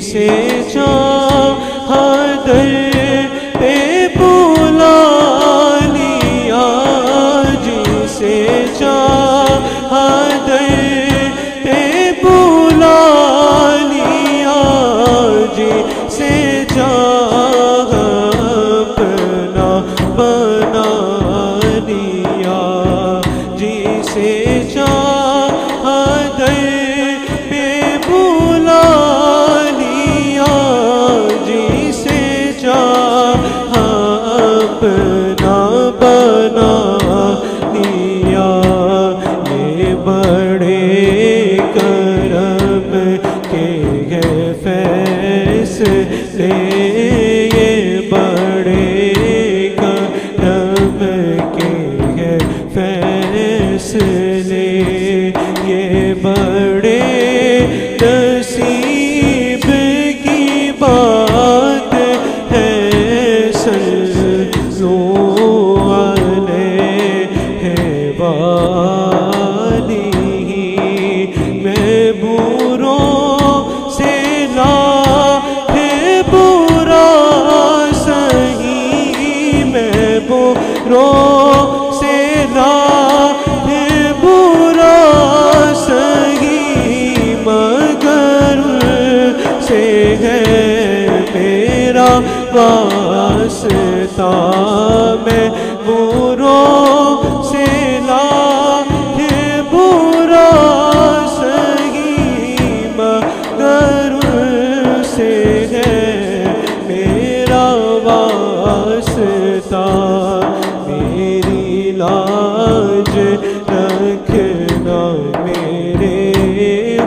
سے چاہا در پہ بلا لیا، جسے چاہا در پہ بلا لیا، جسے چاہا اپنا بنا لیا، جسے چاہا در پہ بلا لیا، جسے چاہا اپنا بنا لیا۔ یہ بڑے کرم کے ہیں فیصلے، یہ بڑے کرم کے ہیں فیصلے، یہ بڑے نصیب کی بات ہے۔ صلو علیہ وآلہ، میں بروں سے لاکھ برا سہی، میں بروں سے لاکھ برا سہی، مگر سے ہے میرا واسطہ، میں بروں سے لاکھ برا سہی، مگر سے ہے میرا واسطہ۔ میری لاج رکھنا میرے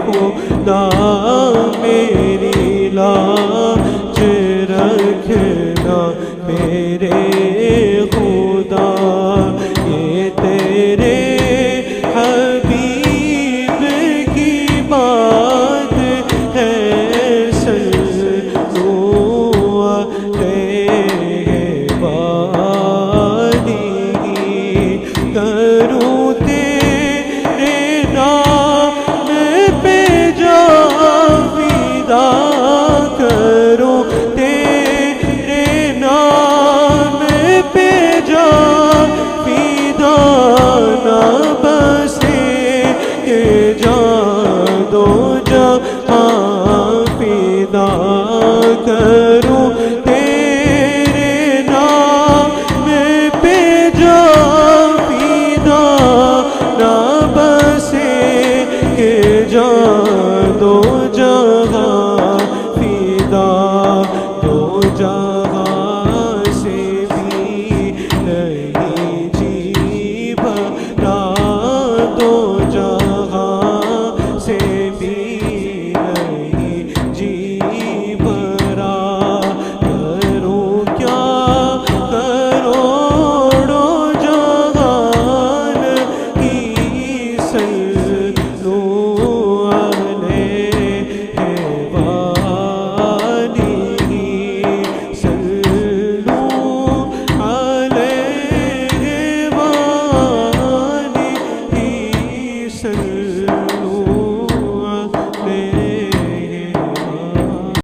خدا، میری لاج